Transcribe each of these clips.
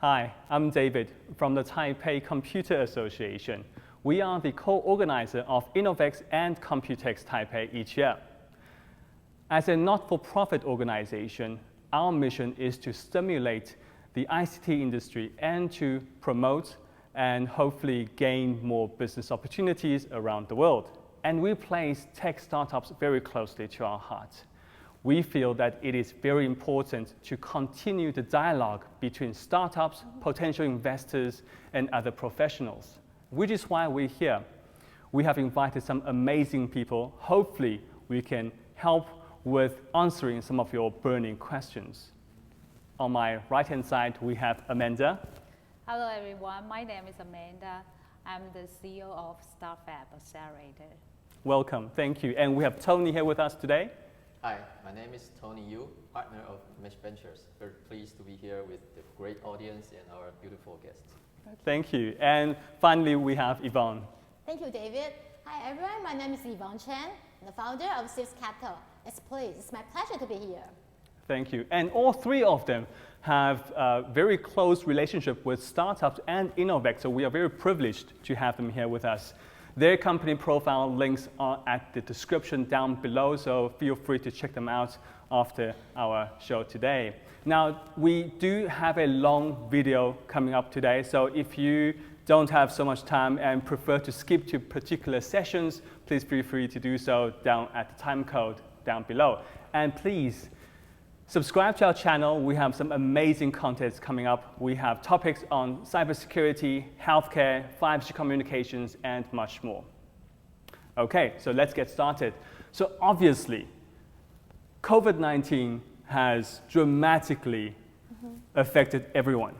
Hi, I'm David from the Taipei Computer Association. We are the co-organizer of Innovex and Computex Taipei each year. As a not-for-profit organization, our mission is to stimulate the ICT industry and to promote and hopefully gain more business opportunities around the world. And we place tech startups very closely to our heart. We feel that it is very important to continue the dialogue between startups, potential investors, and other professionals, which is why we're here. We have invited some amazing people. Hopefully, we can help with answering some of your burning questions. On my right-hand side, we have Amanda. Hello, everyone. My name is Amanda. I'm the CEO of StarFab Accelerator. Welcome. Thank you. And we have Tony here with us today. Hi, my name is Tony Yu, partner of Mesh Ventures. Very pleased to be here with the great audience and our beautiful guests. Thank you. And finally, we have Yvonne. Thank you, David. Hi, everyone. My name is Yvonne Chen, the founder of Six Capital. It's my pleasure to be here. Thank you. And all three of them have a very close relationship with startups and Innovex, so we are very privileged to have them here with us. Their company profile links are at the description down below, so feel free to check them out after our show today. Now, we do have a long video coming up today, so if you don't have so much time and prefer to skip to particular sessions, please feel free to do so down at the time code down below. And please, subscribe to our channel. We have some amazing content coming up. We have topics on cybersecurity, healthcare, 5G communications, and much more. Okay, so let's get started. So obviously, COVID-19 has dramatically affected everyone.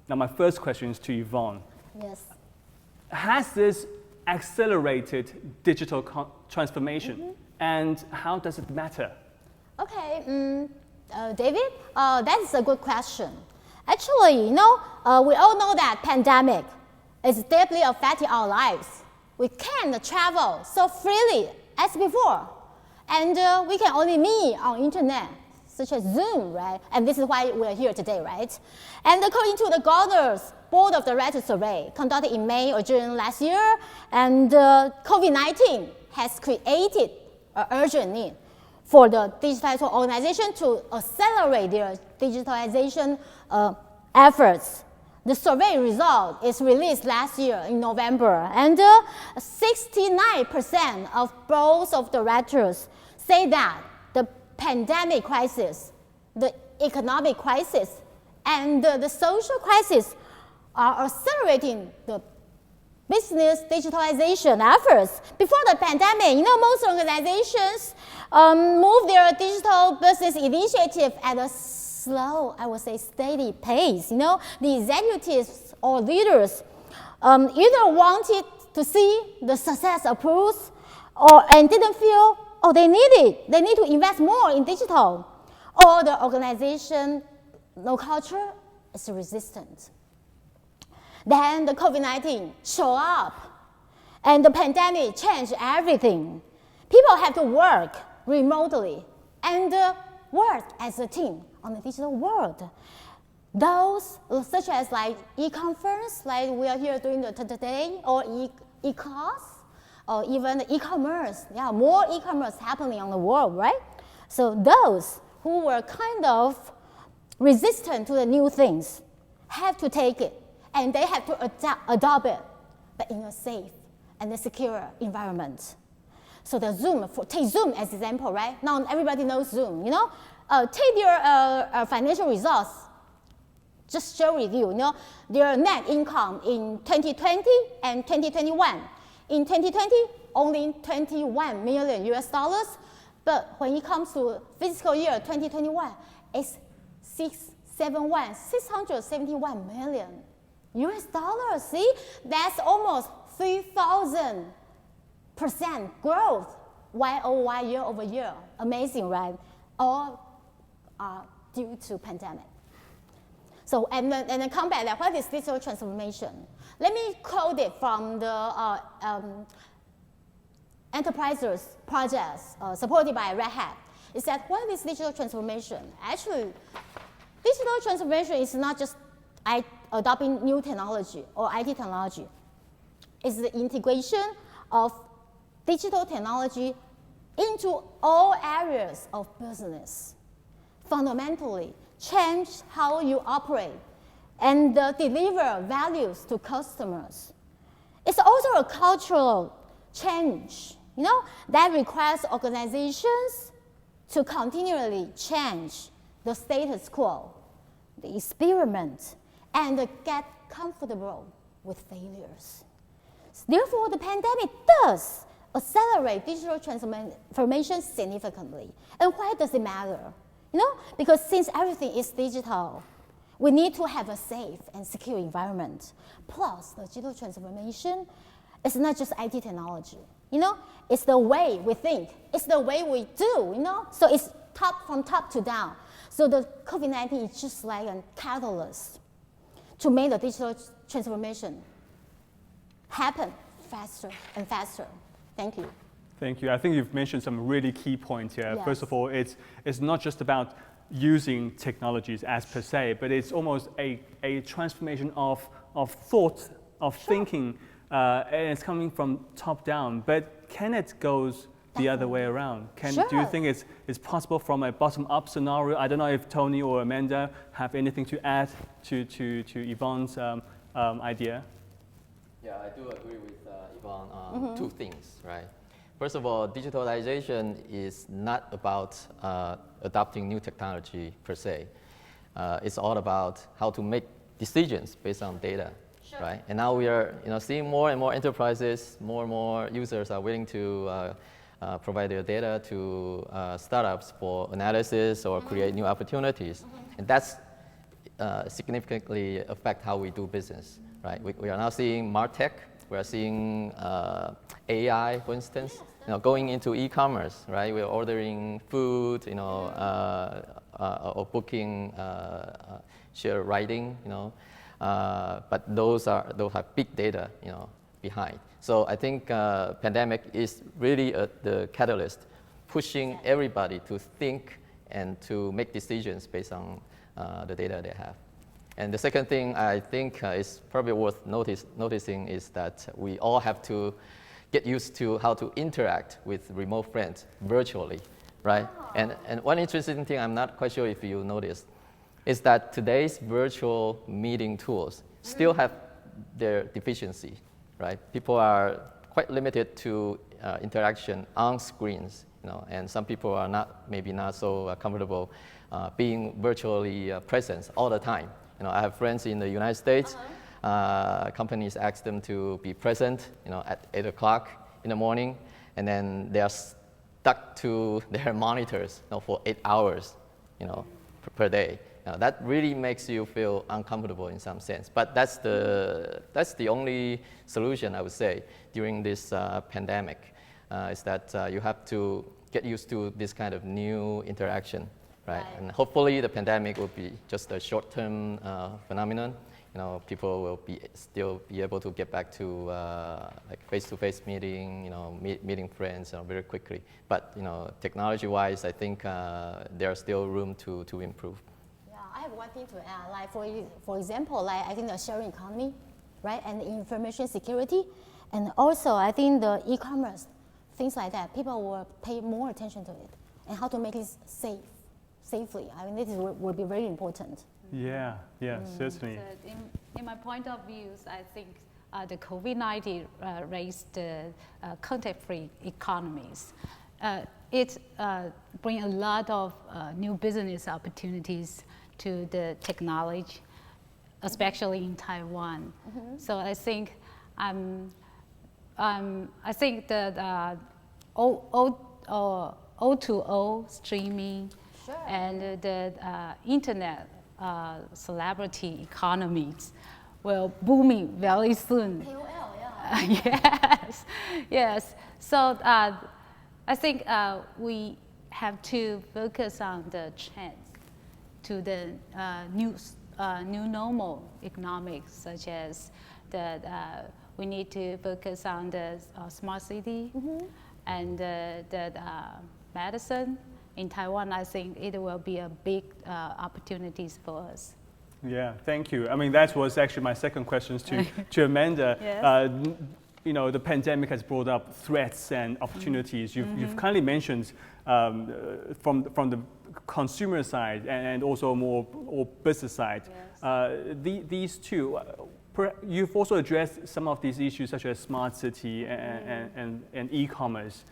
Now, my first question is to Yvonne. Yes. Has this accelerated digital transformation, and how does it matter? Okay, David, that's a good question. Actually, we all know that pandemic is deeply affecting our lives. We can't travel so freely as before, and we can only meet on internet, such as Zoom, right? And this is why we're here today, right? And according to the Gartner's Board of Directors survey conducted in May or June last year, and COVID-19 has created an urgent need for the digitalized organization to accelerate their digitalization efforts. The survey result is released last year in November, and 69% of both of the directors say that the pandemic crisis, the economic crisis, and the social crisis are accelerating the business digitalization efforts. Before the pandemic, most organizations move their digital business initiative at a slow, I would say steady pace. The executives or leaders either wanted to see the success approved and didn't feel, they need to invest more in digital, or the organization, culture is resistant. Then the COVID-19 show up, and the pandemic changed everything. People have to work remotely and work as a team on the digital world. Those such as like e-conference, like we are here doing today, or e-class, or even e-commerce. Yeah, more e-commerce happening on the world, right? So those who were kind of resistant to the new things have to take it. And they have to adopt it, but in a safe and a secure environment. So the Zoom, take Zoom as example, right? Now everybody knows Zoom, take their financial results, just share with you, their net income in 2020 and 2021. In 2020, only $21 million US dollars, but when it comes to fiscal year 2021, it's $671 million. US dollars, see? That's almost 3,000% growth YOY, year over year. Amazing, right? All due to pandemic. So, and then come back, what is digital transformation? Let me quote it from the enterprises projects supported by Red Hat. It said, what is digital transformation? Actually, digital transformation is not just adopting new technology or IT technology is the integration of digital technology into all areas of business. Fundamentally, change how you operate and deliver values to customers. It's also a cultural change, that requires organizations to continually change the status quo, the experiment, and get comfortable with failures. Therefore, the pandemic does accelerate digital transformation significantly. And why does it matter? Because since everything is digital, we need to have a safe and secure environment. Plus, the digital transformation is not just IT technology. It's the way we think. It's the way we do, So it's from top to down. So the COVID-19 is just like a catalyst to make the digital transformation happen faster and faster. Thank you. Thank you. I think you've mentioned some really key points here. Yes. First of all, it's not just about using technologies as per se, but it's almost a transformation of thought, of thinking, and it's coming from top down. But can it go the other way around? Do you think it's possible from a bottom-up scenario? I don't know if Tony or Amanda have anything to add to Yvonne's idea. Yeah, I do agree with Yvonne on two things, right? First of all, digitalization is not about adopting new technology per se. It's all about how to make decisions based on data, right? And now we are seeing more and more enterprises, more and more users are willing to provide their data to startups for analysis or create new opportunities. And that's significantly affect how we do business, right? We are now seeing MarTech, we are seeing AI, for instance, going into e-commerce, right? We're ordering food, or booking, share riding, but those have big data, behind. So I think pandemic is really the catalyst, pushing everybody to think and to make decisions based on the data they have. And the second thing I think is probably worth noticing is that we all have to get used to how to interact with remote friends virtually, right? And one interesting thing, I'm not quite sure if you noticed, is that today's virtual meeting tools still have their deficiency, right? People are quite limited to interaction on screens, and some people are maybe not so comfortable being virtually present all the time. I have friends in the United States. Companies ask them to be present, at 8 o'clock in the morning, and then they are stuck to their monitors, for 8 hours, per day. That really makes you feel uncomfortable in some sense. But that's the only solution, I would say, during this pandemic, is that you have to get used to this kind of new interaction. Right. And hopefully the pandemic will be just a short-term phenomenon. People will still be able to get back to like face-to-face meeting, meeting friends very quickly. But technology-wise, I think there's still room to improve. Yeah, I have one thing to add. Like for example, I think the sharing economy, right, and information security, and also I think the e-commerce, things like that. People will pay more attention to it and how to make it safely. I mean, this will be very important. Yeah, certainly. So in my point of view, I think the COVID-19 raised the contact-free economies. It brings a lot of new business opportunities to the technology, especially in Taiwan. So I think that O2O streaming and the internet celebrity economies will booming very soon. KOL, yes. So I think we have to focus on the trends to the new normal economics, such as we need to focus on the smart city and the medicine. In Taiwan, I think it will be a big opportunities for us. Yeah, thank you. I mean, that was actually my second question to Amanda. Yes. You know, the pandemic has brought up threats and opportunities. You've kindly mentioned from the consumer side and also more or business side. Yes. These two, you've also addressed some of these issues such as smart city and e-commerce.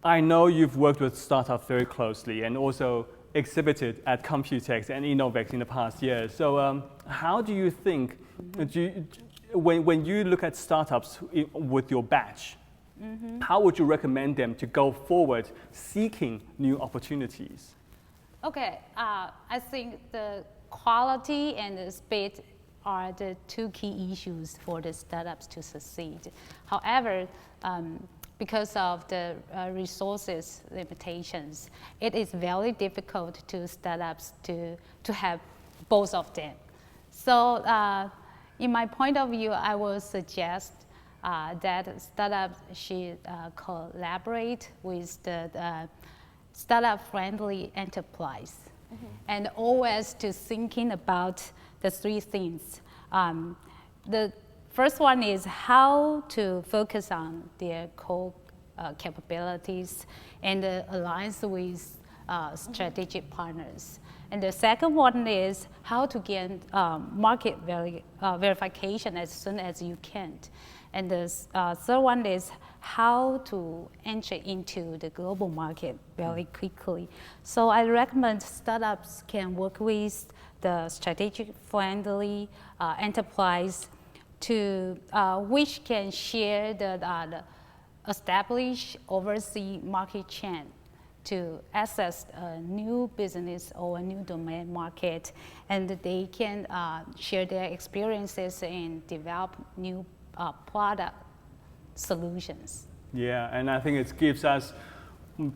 I know you've worked with startups very closely and also exhibited at Computex and Innovex in the past year. So how do you think, when you look at startups with your batch, how would you recommend them to go forward seeking new opportunities? Okay, I think the quality and the speed are the two key issues for the startups to succeed. However, because of the resources limitations, it is very difficult to startups to have both of them. So in my point of view, I will suggest that startups should collaborate with the startup-friendly enterprise, and always to thinking about the three things. The first one is how to focus on their core capabilities and alliance with strategic partners. And the second one is how to gain market verification as soon as you can. And the third one is how to enter into the global market very quickly. So I recommend startups can work with the strategic friendly enterprise to which can share the established overseas market chain to access a new business or a new domain market, and they can share their experiences and develop new product solutions. Yeah, and I think it gives us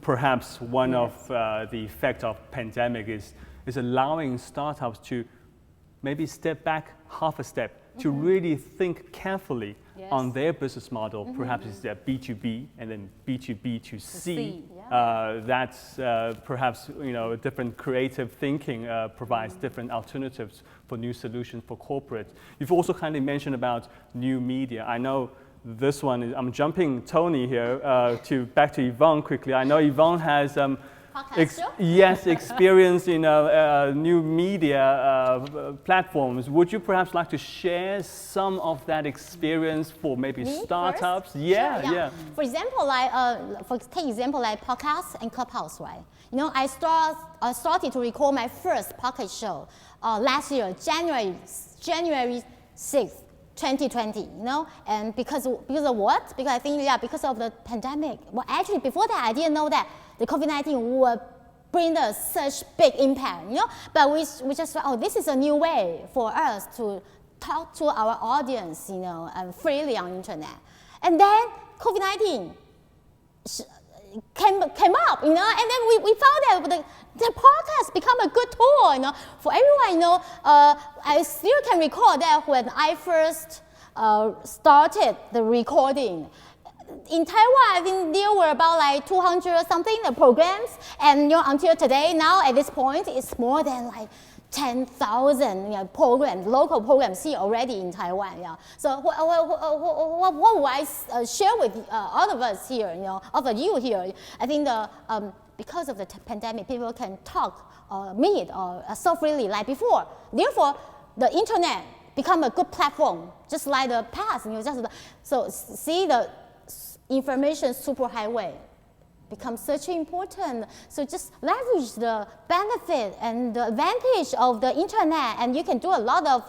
perhaps one of the effect of pandemic is allowing startups to maybe step back half a step to really think carefully on their business model. Perhaps it's their B2B and then B2B to C. That's perhaps a different creative thinking provides different alternatives for new solutions for corporate. You've also kindly mentioned about new media. I know this one is, I'm jumping Tony here back to Yvonne quickly. I know Yvonne has experience in new media platforms. Would you perhaps like to share some of that experience for maybe startups? First? Yeah, Sure, yeah. For example, take example like podcasts and Clubhouse, right? I started to record my first podcast show last year, January 6th. 2020, and because of what? Because I think, because of the pandemic. Well, actually, before that, I didn't know that the COVID-19 would bring such big impact, But we just thought, this is a new way for us to talk to our audience, freely on internet. And then COVID-19 came up, and then we found that the podcast become a good tool, for everyone. I still can recall that when I first started the recording. In Taiwan, I think there were about like 200 or something programs, and until today, now at this point, it's more than like 10,000 programs, local programs here already in Taiwan. Yeah. So what will I share with all of us here, all of you here? I think because of the pandemic, people can talk or meet so freely like before. Therefore, the internet become a good platform, just like the past. So see the information superhighway becomes such important. So just leverage the benefit and the advantage of the internet, and you can do a lot of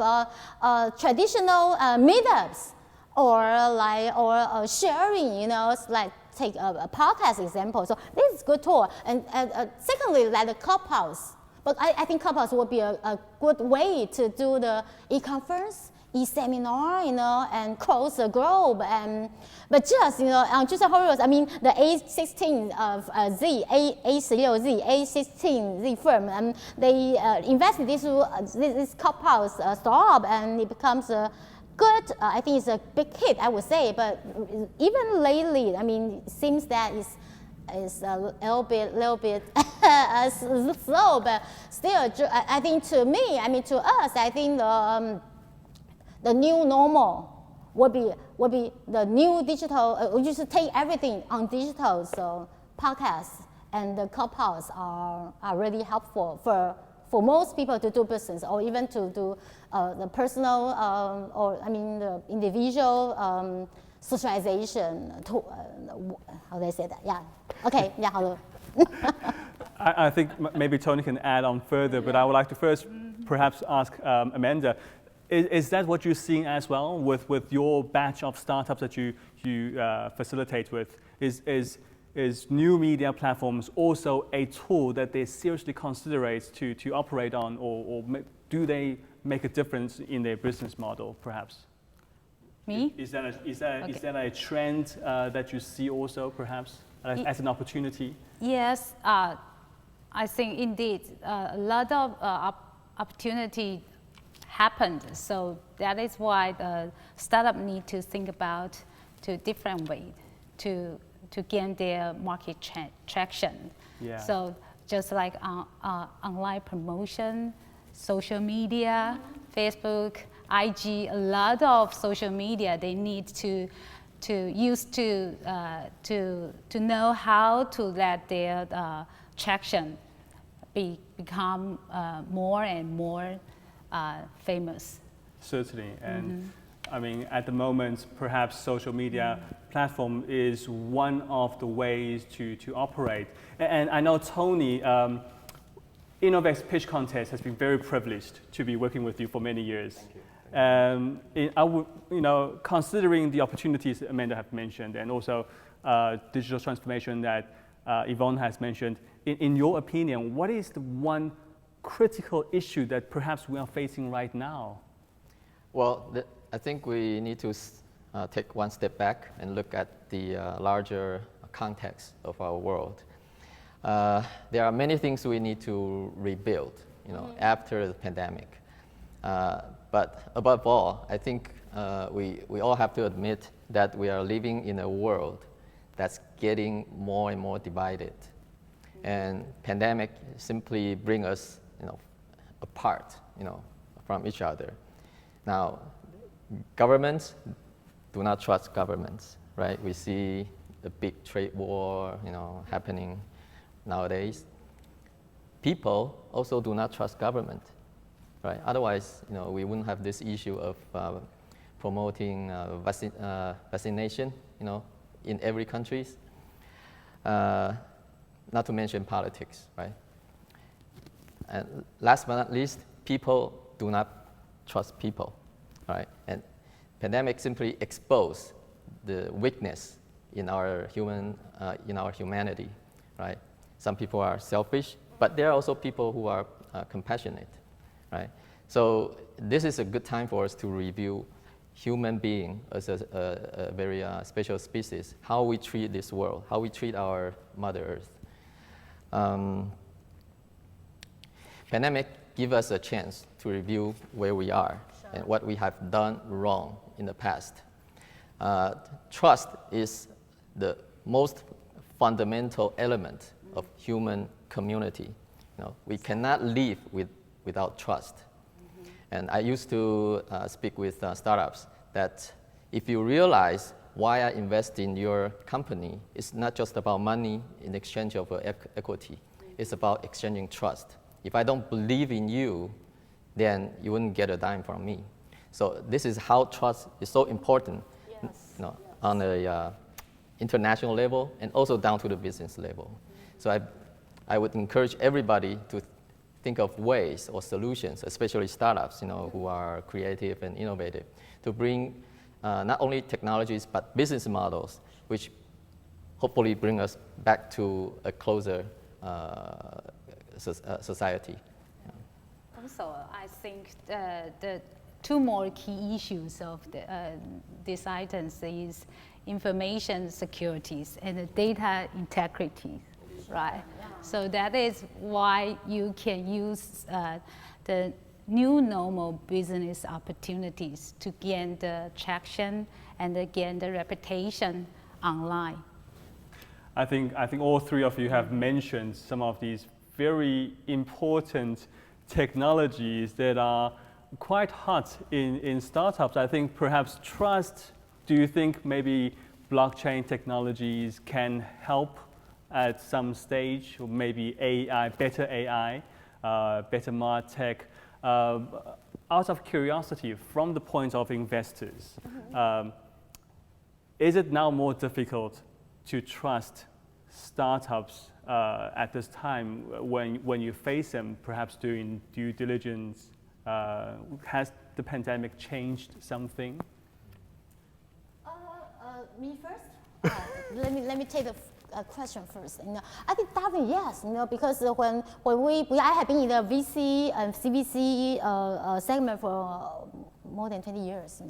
traditional meetups or sharing. Like take a podcast example. So this is good tool. And secondly, like the Clubhouse. But I think Clubhouse would be a good way to do the e-conference, e-seminar, and cross the globe. But just, just I mean, the A16Z, A16Z, A16Z firm, they invested this Clubhouse startup, and it becomes a good, I think it's a big hit, I would say. But even lately, I mean, it seems that it's is a little bit slow, but still, I think to me, I mean to us, I think the new normal would be the new digital. We just take everything on digital. So podcasts and the Clubhouse are really helpful for most people to do business, or even to do the personal or I mean the individual socialization. How do I say that? Yeah. Okay. Yeah. Hello. I think maybe Tony can add on further, but I would like to first perhaps ask Amanda, is that what you're seeing as well with your batch of startups that you facilitate with? Is new media platforms also a tool that they seriously consider to operate on, or do they make a difference in their business model, perhaps? Me? Is that a trend that you see also, perhaps, as an opportunity? Yes, I think indeed a lot of opportunity happened. So that is why the startup need to think about to different way to gain their market traction. Yeah. So just like online promotion, social media, Facebook, IG, a lot of social media they need to use to know how to let their traction become more and more famous. Certainly, and I mean, at the moment, perhaps social media platform is one of the ways to operate. And I know Tony, Innovex Pitch Contest has been very privileged to be working with you for many years. I would, considering the opportunities Amanda have mentioned, and also digital transformation that Yvonne has mentioned, in your opinion, what is the one critical issue that perhaps we are facing right now? Well, I think we need to take one step back and look at the larger context of our world. There are many things we need to rebuild, after the pandemic. But above all, I think we all have to admit that we are living in a world that's getting more and more divided. And pandemic simply bring us, apart, from each other. Now, governments do not trust governments, right? We see the big trade war, happening nowadays. People also do not trust government, right? Otherwise, we wouldn't have this issue of promoting vaccination, in every country. Not to mention politics, right? And last but not least, people do not trust people, right? And pandemic simply exposed the weakness in our humanity, right? Some people are selfish, but there are also people who are compassionate, right? So this is a good time for us to review human being as a very special species, how we treat this world, how we treat our Mother Earth. Pandemic give us a chance to review where we are and what we have done wrong in the past. Trust is the most fundamental element of human community. We cannot live without trust. And I used to speak with startups that if you realize why I invest in your company, it's not just about money in exchange of equity. It's about exchanging trust. If I don't believe in you, then you wouldn't get a dime from me. So this is how trust is so important, on a international level and also down to the business level. So I would encourage everybody to think of ways or solutions, especially startups, who are creative and innovative, to bring not only technologies but business models, which hopefully bring us back to a closer society. Also, I think the two more key issues of these items is information security and the data integrity, right? So that is why you can use the new normal business opportunities to gain the traction and gain the reputation online. I think all three of you have mentioned some of these very important technologies that are quite hot in startups. I think perhaps trust, do you think maybe blockchain technologies can help at some stage, or maybe AI, better MarTech? Out of curiosity, from the point of investors, is it now more difficult to trust startups at this time when you face them, perhaps doing due diligence? Has the pandemic changed something? Me first? Let me take the question first. I think definitely yes. Because when I have been in the VC and CVC segment for more than 20 years.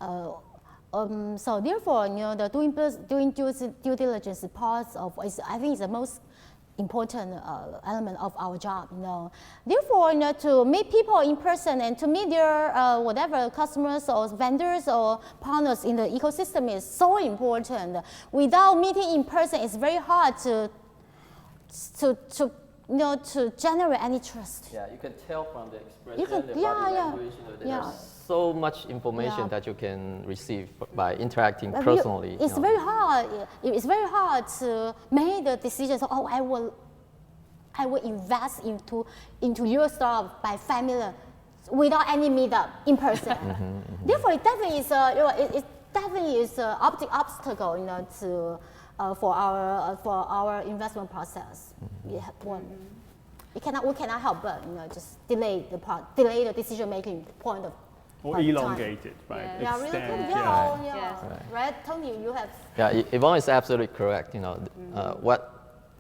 So therefore, the doing due diligence is part of. I think it's the most important element of our job. Therefore, to meet people in person and to meet their whatever customers or vendors or partners in the ecosystem is so important. Without meeting in person, it's very hard to generate any trust. Yeah, you can tell from the expression, You can- the body yeah, language. yeah. There's so much information Yeah. that you can receive by interacting But personally. It's very hard. It's very hard to make the decision. So, I will invest into your startup by 5 million without any meetup in person. Therefore, it definitely is it definitely is an obstacle, to for our investment process. We cannot help but just delay the decision making point of. Or elongate it, right? Yeah. Yeah, really. Extend, Yeah, Yes. Right, Tony, you have. Yeah, Yvonne is absolutely correct. What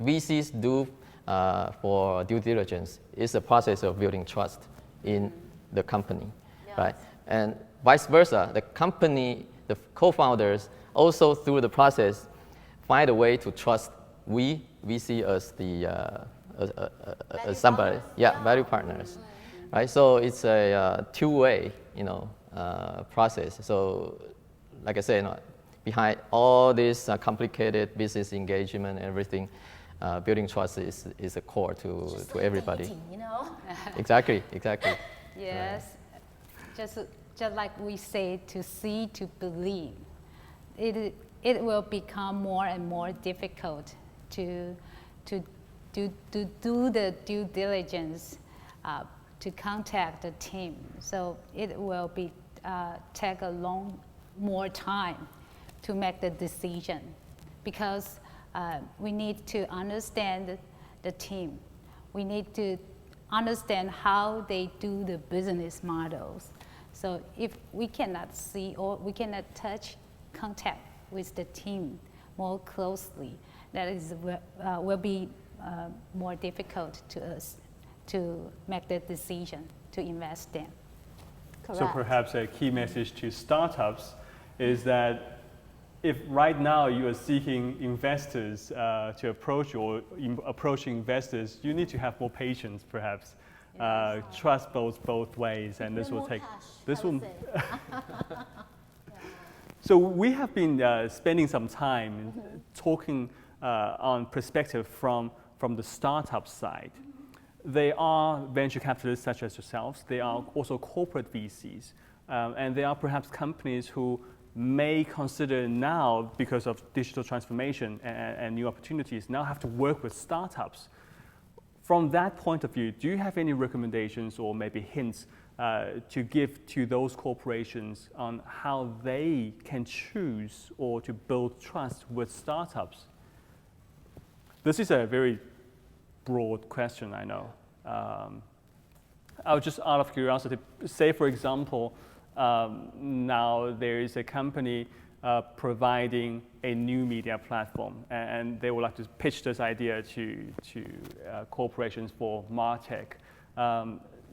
VCs do for due diligence is the process of building trust in the company, right? And vice versa, the company, the co-founders, also through the process, find a way to trust VC as the as somebody, partners. value partners, right? So it's a two-way, process. So, like I said, behind all this complicated business engagement and everything, building trust is a core to everybody. Dating, Exactly. Yes, just like we say, to see to believe. It will become more and more difficult to do the due diligence, to contact the team. So it will be take a long more time to make the decision, because we need to understand the team. We need to understand how they do the business models. So if we cannot see or we cannot touch contact with the team more closely, that is will be more difficult to us to make the decision to invest in. Correct. So perhaps a key message to startups is that if right now you are seeking investors to approach you or approaching investors, you need to have more patience, perhaps. Trust both ways, and this will More take. cash, This I would will. say. So we have been spending some time talking on perspective from the startup side. They are venture capitalists such as yourselves. They are also corporate VCs. And they are perhaps companies who may consider now, because of digital transformation and new opportunities, now have to work with startups. From that point of view, do you have any recommendations or maybe hints to give to those corporations on how they can choose or to build trust with startups? This is a very broad question, I know. I was just out of curiosity, say for example, now there is a company providing a new media platform, and they would like to pitch this idea to corporations for MarTech.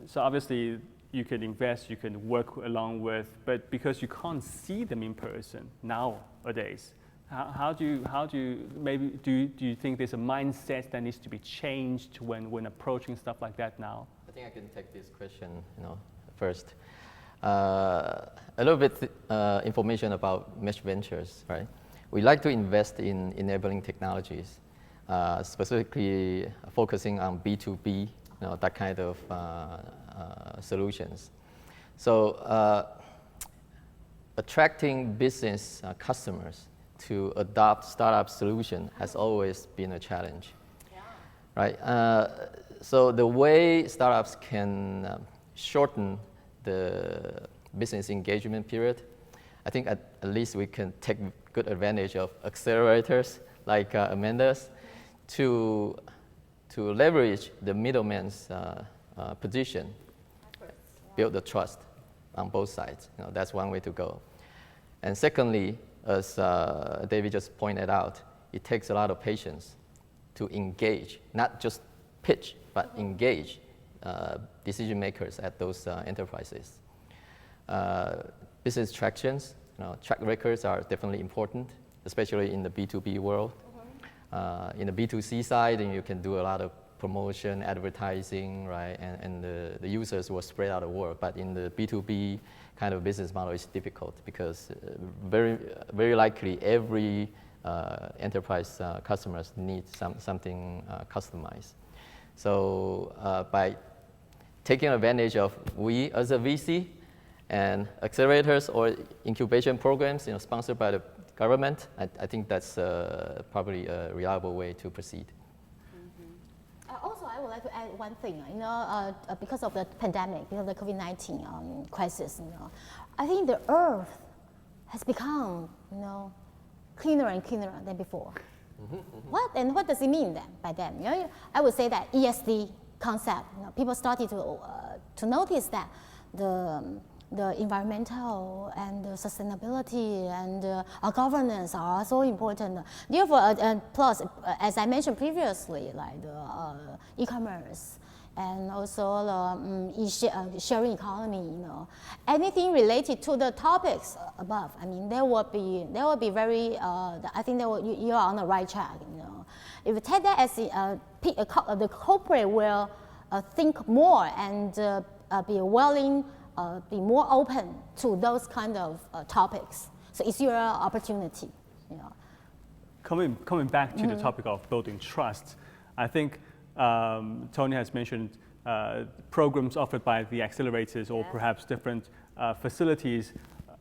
So obviously you can invest, you can work along with, but because you can't see them in person nowadays, how do you think there's a mindset that needs to be changed when approaching stuff like that now? I think I can take this question, first. A little bit information about Mesh Ventures, right? we like to invest in enabling technologies, specifically focusing on B2B, that kind of solutions. So attracting business customers to adopt startup solution has always been a challenge, right? So the way startups can shorten the business engagement period, I think at least we can take good advantage of accelerators like Amanda's to leverage the middleman's position, build the trust on both sides. That's one way to go. And secondly, as David just pointed out, it takes a lot of patience to engage, not just pitch, but engage decision makers at those enterprises. Business tractions, track records are definitely important, especially in the B2B world. In the B2C side, then you can do a lot of promotion, advertising, right? And the users will spread out the work. But in the B2B kind of business model, it's difficult because very likely every enterprise customers need something customized. So by taking advantage of we as a VC and accelerators or incubation programs, sponsored by the government, I think that's probably a reliable way to proceed. Also, I would like to add one thing. Because of the pandemic, because of the COVID-19 crisis, I think the Earth has become, cleaner and cleaner than before. What does it mean then? By then, I would say that ESG concept. People started to notice that the environmental and the sustainability and our governance are so important. Therefore, plus, as I mentioned previously, like the e-commerce and also the sharing economy, anything related to the topics above. I mean, there will be very. I think you are on the right track. If you take that as the corporate will think more and be willing. Be more open to those kind of topics. So it's your opportunity. Coming back to the topic of building trust, I think Tony has mentioned programs offered by the accelerators or perhaps different facilities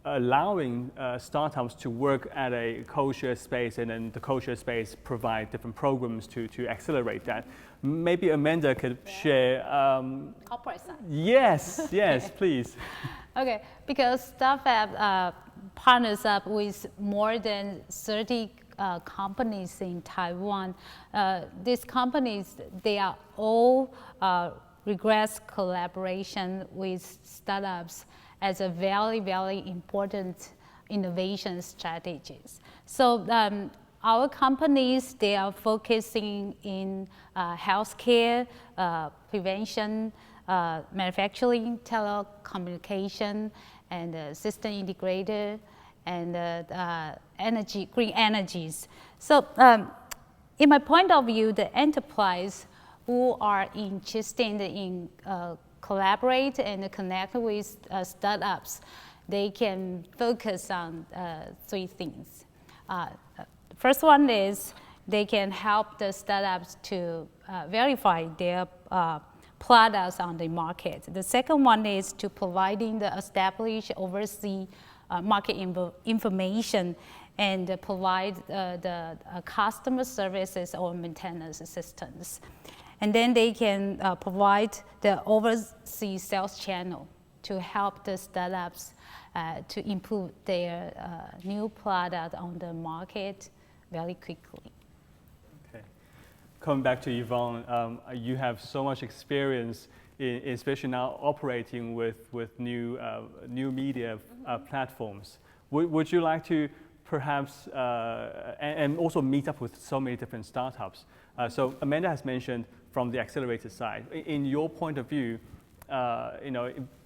allowing startups to work at a co-share space, and then the co-share space provide different programs to accelerate that. Maybe Amanda could share. Corporate side. Yes, please. Okay, because StarFab partners up with more than 30 companies in Taiwan. These companies, they are all regress collaboration with startups as a very, very important innovation strategies. So our companies, they are focusing in healthcare, prevention, manufacturing, telecommunication, and system integrator, and energy, green energies. So in my point of view, the enterprise who are interested in collaborate and connect with startups, they can focus on 3 things. First one is they can help the startups to verify their products on the market. The second one is to providing the established, oversee market information and provide the customer services or maintenance assistance. And then they can provide the overseas sales channel to help the startups to improve their new product on the market very quickly. Okay. Coming back to Yvonne, you have so much experience, especially now operating with new media platforms. Would you like to perhaps, and also meet up with so many different startups? So Amanda has mentioned from the accelerator side. In your point of view,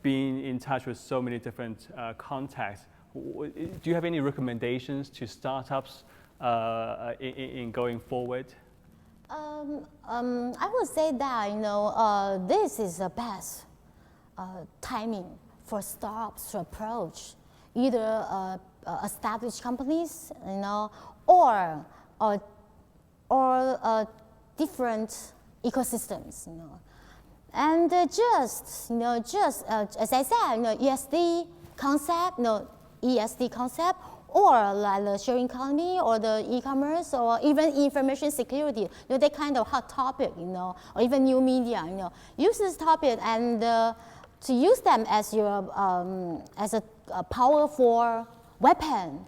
being in touch with so many different contacts, do you have any recommendations to startups in going forward? I would say that this is the best timing for startups to approach either established companies, you know, or different ecosystems, you know. And just as I said, you know, ESD concept, you know, ESD concept, or like the sharing economy, or the e-commerce, or even information security, you know, that kind of hot topic, you know, or even new media, you know, use this topic and to use them as your as a powerful weapon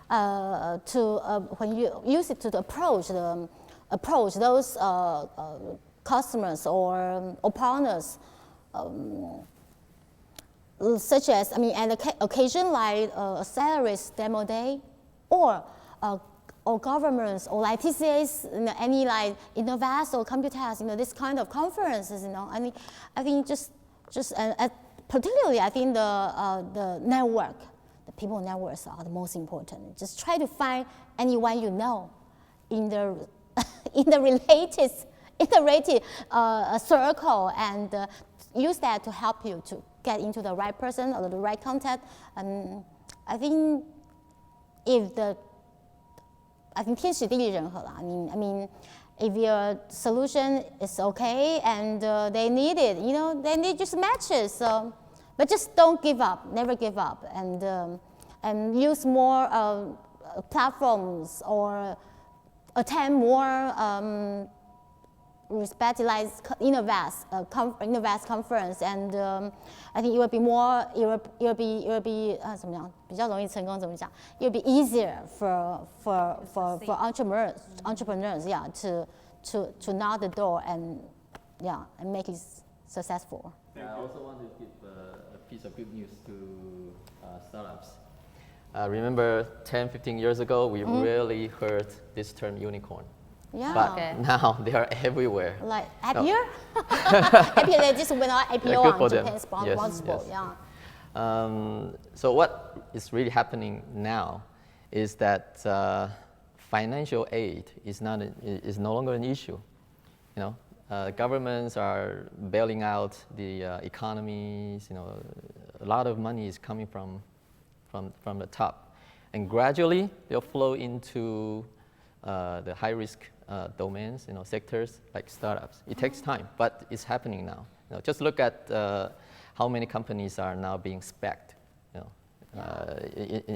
when you use it to approach those customers or partners, such as, I mean, an occasion like a salaries demo day, or governments, or like TCAs, you know, any like Innovast or Computex, you know, this kind of conferences, you know. I think just particularly, I think the network, the people networks are the most important. Just try to find anyone you know in the related circle, and use that to help you to get into the right person or the right contact. I think天时地利人和啦. I mean, if your solution is okay and they need it, you know, then it just matches. So, but just don't give up, never give up, and use more platforms, or attend more specialized Innovast conference, and I think it will be more, it will be 怎么样比较容易成功怎么讲 it will be easier for entrepreneurs, yeah, to knock the door and make it successful. I also want to give a piece of good news to startups. Remember 10-15 years ago, we rarely heard this term unicorn. Yeah. But now they are everywhere. Like Happier? Happier, they just went on IPO on Japan's multiple. Yes. Yeah. So what is really happening now is that financial aid is no longer an issue. You know, governments are bailing out the economies. You know, a lot of money is coming from the top, and gradually they'll flow into the high risk domains, you know, sectors like startups. It takes time, but it's happening now. You know, just look at how many companies are now being SPAC'd, you know,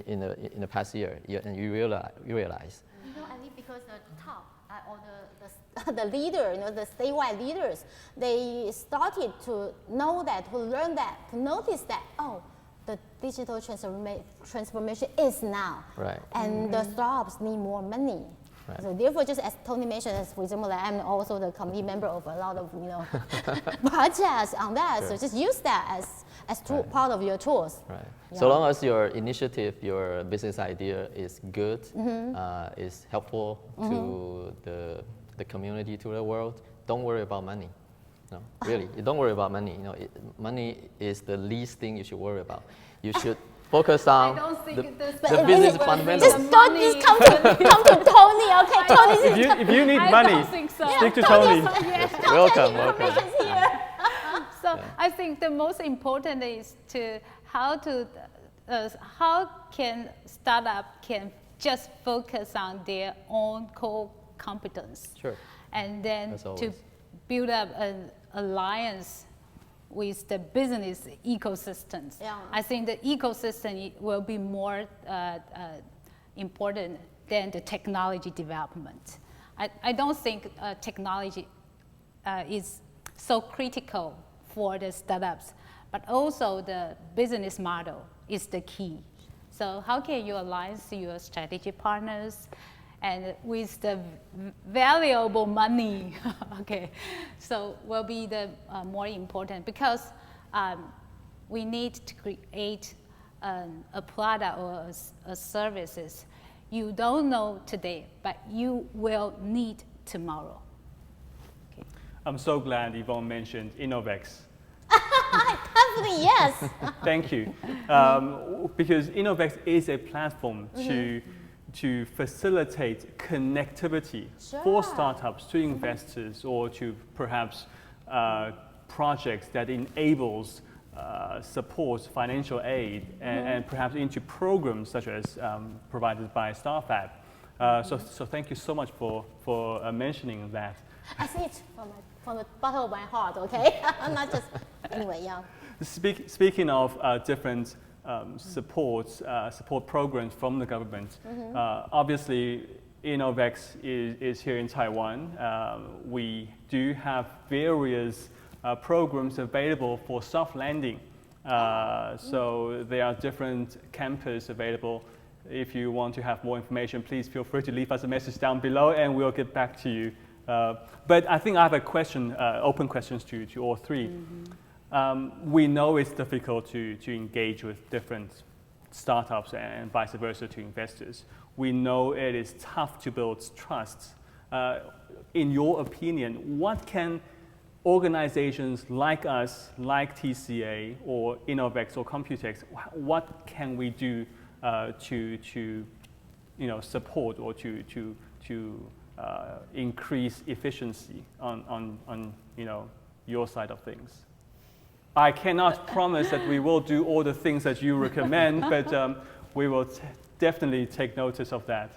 in the past year, and you realize. You know, I think because the top or the leader, you know, the statewide leaders, they started to know that, to learn that, to notice that, oh, the digital transformation is now, Right. And the startups need more money. Right. So therefore, just as Tony mentioned, as for example, like I'm also the committee member of a lot of, you know, projects on that. Sure. So just use that as part of your tools. Right. Yeah. So long as your initiative, your business idea is good, is helpful to the community, to the world, don't worry about money. No, really, you don't worry about money. You know, money is the least thing you should worry about. You should focus on the business fundamentals. Just don't come to Tony, okay? Tony. If you need I money, don't think so. stick to Tony. Welcome. So I think the most important is how can startup can just focus on their own core competence. Sure. And then As to always. build up an alliance with the business ecosystems. Yeah. I think the ecosystem will be more important than the technology development. I don't think technology is so critical for the startups, but also the business model is the key. So how can you align your strategic partners and with the valuable money, okay, so will be the more important, because we need to create a product or a services you don't know today, but you will need tomorrow. Okay. I'm so glad Yvonne mentioned Innovex. Definitely, yes. Thank you. Because Innovex is a platform to facilitate connectivity for startups to investors, or to perhaps projects that enables support, financial aid, and perhaps into programs such as provided by StarFab. So thank you so much for mentioning that. I see it from the bottom of my heart, okay? Not just, anyway, yeah. Speaking of different support programs from the government, obviously Innovex is here in Taiwan. We do have various programs available for soft landing. So there are different campuses available. If you want to have more information, please feel free to leave us a message down below and we'll get back to you. But I think I have a question, open questions to all three. We know it's difficult to engage with different startups and vice versa to investors. We know it is tough to build trust. In your opinion, what can organizations like us, like TCA or Innovex or Computex, what can we do to support or to increase efficiency on your side of things? I cannot promise that we will do all the things that you recommend, but we will definitely take notice of that.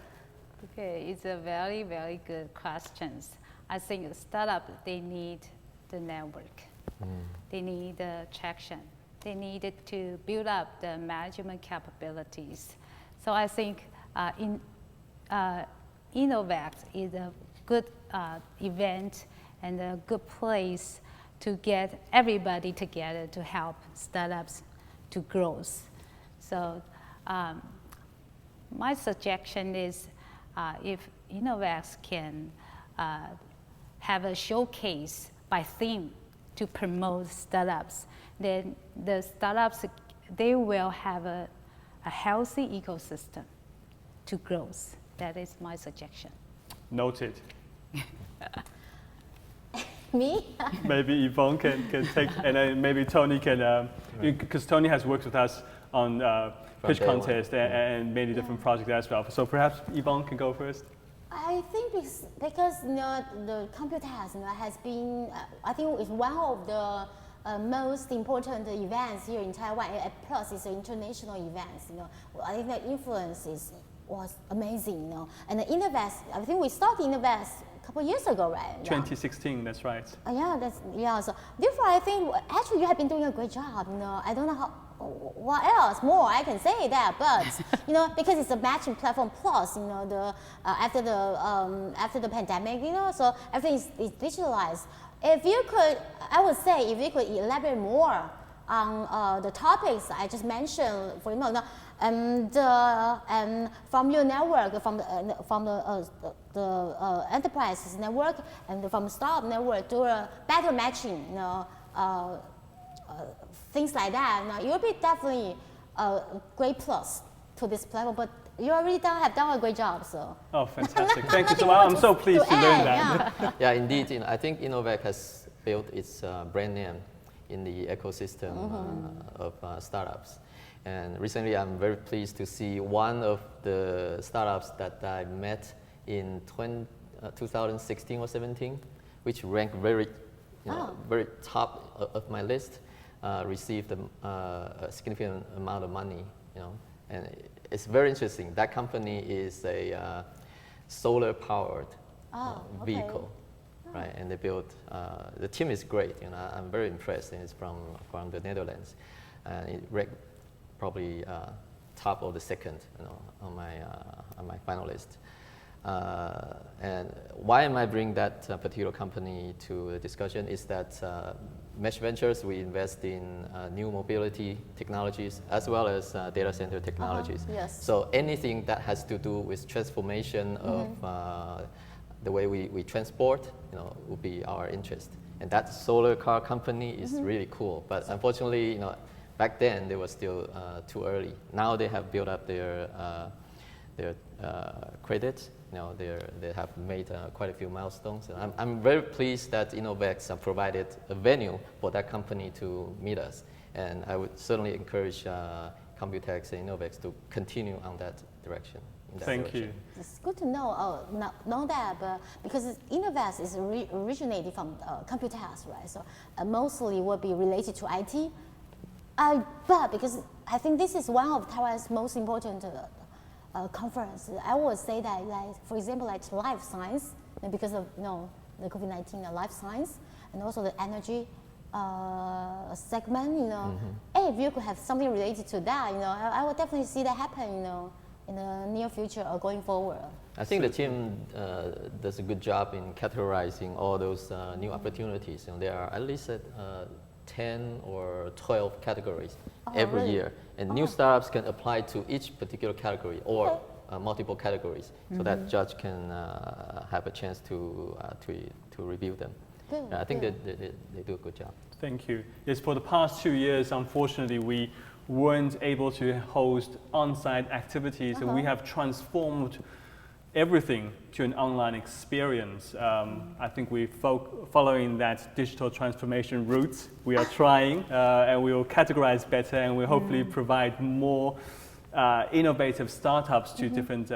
Okay, it's a very, very good questions. I think a startup, they need the network. They need the traction. They needed to build up the management capabilities. So I think Innovex is a good event and a good place to get everybody together to help startups to grow. So my suggestion is if Innovex can have a showcase by theme to promote startups, then the startups, they will have a healthy ecosystem to grow. That is my suggestion. Noted. Me? Maybe Yvonne can take, and then maybe Tony can, because Tony has worked with us on pitch contest and many different projects as well. So perhaps Yvonne can go first. I think because the Computex has been, I think it's one of the most important events here in Taiwan. Plus, it's an international event. I think the influence was amazing. And the Innovex, I think we started Innovex a couple of years ago, right? 2016, that's right. Yeah. So therefore, I think actually you have been doing a great job. I don't know what else more I can say that, but because it's a matching platform plus after the pandemic, so everything is digitalized. If you could, I would say, if you could elaborate more on the topics I just mentioned, for and from your network, from the enterprises network and from startup network to a better matching, things like that. It will be definitely a great plus to this platform. But you already have done a great job, so. Oh, fantastic! Thank you so much. I'm so pleased to learn that. Yeah, indeed. I think Innovex has built its brand name in the ecosystem of startups. And recently, I'm very pleased to see one of the startups that I met in 2016 or 17, which ranked very top of my list, received a significant amount of money. And it's very interesting. That company is a solar-powered vehicle, right? And they built. The team is great. I'm very impressed. And it's from the Netherlands, and it ranked probably top of the second, on my final list. And why am I bringing that particular company to the discussion is that Mesh Ventures, we invest in new mobility technologies as well as data center technologies. Yes. So anything that has to do with transformation of the way we transport, would be our interest. And that solar car company is really cool. But unfortunately, back then they were still too early. Now they have built up their credits. They have made quite a few milestones. And I'm very pleased that Innovex provided a venue for that company to meet us. And I would certainly encourage Computex and Innovex to continue on that direction. Thank you. It's good to know that, but because Innovex is originated from Computex, right? So mostly will be related to IT. But because I think this is one of Taiwan's most important conference, I would say that, like, for example, like life science, because of the COVID-19, life science, and also the energy segment, if you could have something related to that, I would definitely see that happen, in the near future or going forward. I think the team does a good job in categorizing all those new opportunities. There are at least 10 or 12 categories every really? year. And new startups can apply to each particular category or multiple categories, so that judge can have a chance to review them. Good, I think good. they do a good job. Thank you. Yes, for the past 2 years, unfortunately, we weren't able to host on-site activities, and we have transformed everything to an online experience. I think we're following that digital transformation route. We are trying, and we will categorize better, and we'll hopefully provide more innovative startups to different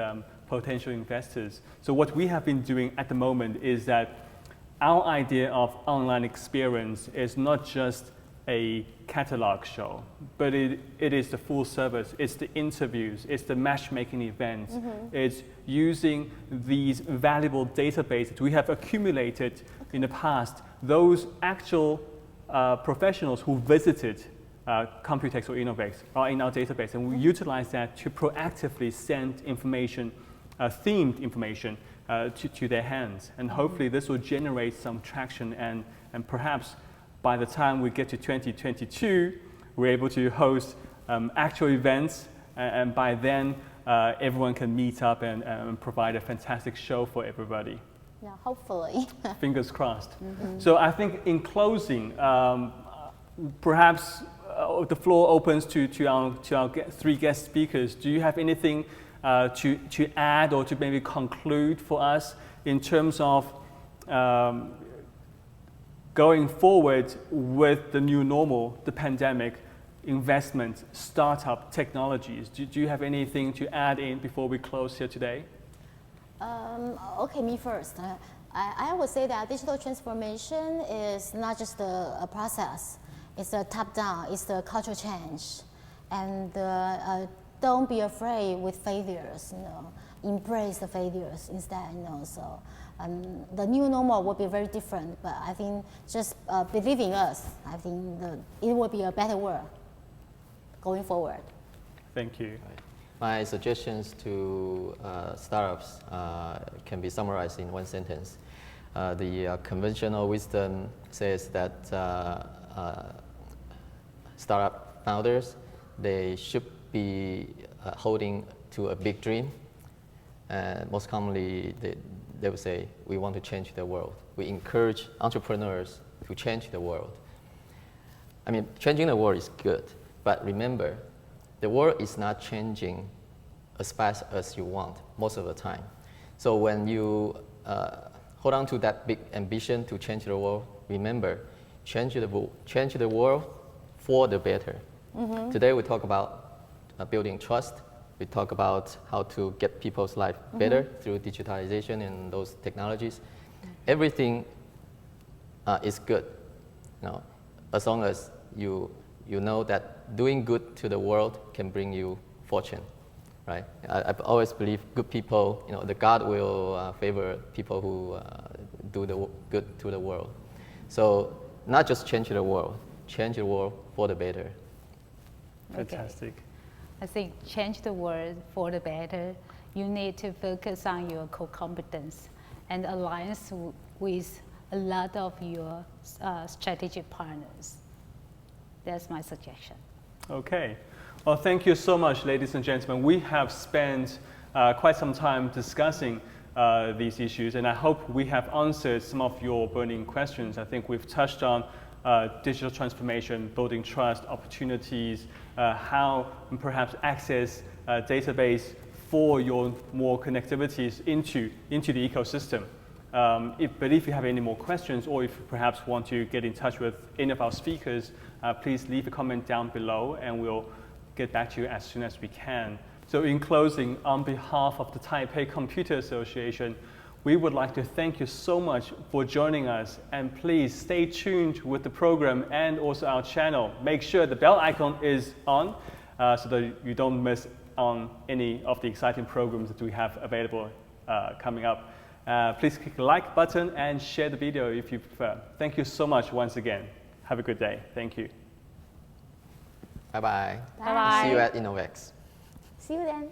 potential investors. So what we have been doing at the moment is that our idea of online experience is not just a catalog show, but it is the full service. It's the interviews, it's the matchmaking events, it's using these valuable databases we have accumulated in the past, those actual professionals who visited Computex or Innovex are in our database, and we utilize that to proactively send information, themed information, to their hands. And hopefully this will generate some traction, and perhaps by the time we get to 2022, we're able to host actual events, and by then everyone can meet up and provide a fantastic show for everybody. Yeah, hopefully. Fingers crossed. So I think in closing, perhaps the floor opens to our three guest speakers. Do you have anything to add or to maybe conclude for us in terms of going forward with the new normal, the pandemic, investment, startup technologies? Do you have anything to add in before we close here today? Okay, me first. I would say that digital transformation is not just a process. It's a top-down, it's a cultural change. And don't be afraid with failures, embrace the failures instead, so the new normal will be very different, but I think just believe in us. I think it will be a better world going forward. Thank you. My suggestions to startups can be summarized in one sentence. The conventional wisdom says that startup founders, they should be holding to a big dream. And most commonly, they would say, we want to change the world. We encourage entrepreneurs to change the world. I mean, changing the world is good, but remember, the world is not changing as fast as you want most of the time. So when you hold on to that big ambition to change the world, remember, change the world for the better. Today we talk about building trust. We talk about how to get people's life better through digitalization and those technologies. Everything is good, as long as you know that doing good to the world can bring you fortune, right? I've always believed good people, the God will favor people who do the good to the world. So not just change the world for the better. Fantastic. I think change the world for the better. You need to focus on your core competence and alliance with a lot of your strategic partners. That's my suggestion. Okay. Well, thank you so much, ladies and gentlemen. We have spent quite some time discussing these issues, and I hope we have answered some of your burning questions. I think we've touched on digital transformation, building trust, opportunities, how perhaps access database for your more connectivities into the ecosystem. But if you have any more questions, or if you perhaps want to get in touch with any of our speakers, please leave a comment down below and we'll get back to you as soon as we can. So in closing, on behalf of the Taipei Computer Association, we would like to thank you so much for joining us, and please stay tuned with the program and also our channel. Make sure the bell icon is on so that you don't miss on any of the exciting programs that we have available coming up. Please click the like button and share the video if you prefer. Thank you so much once again. Have a good day. Thank you. Bye-bye. Bye-bye. See you at Innovex. See you then.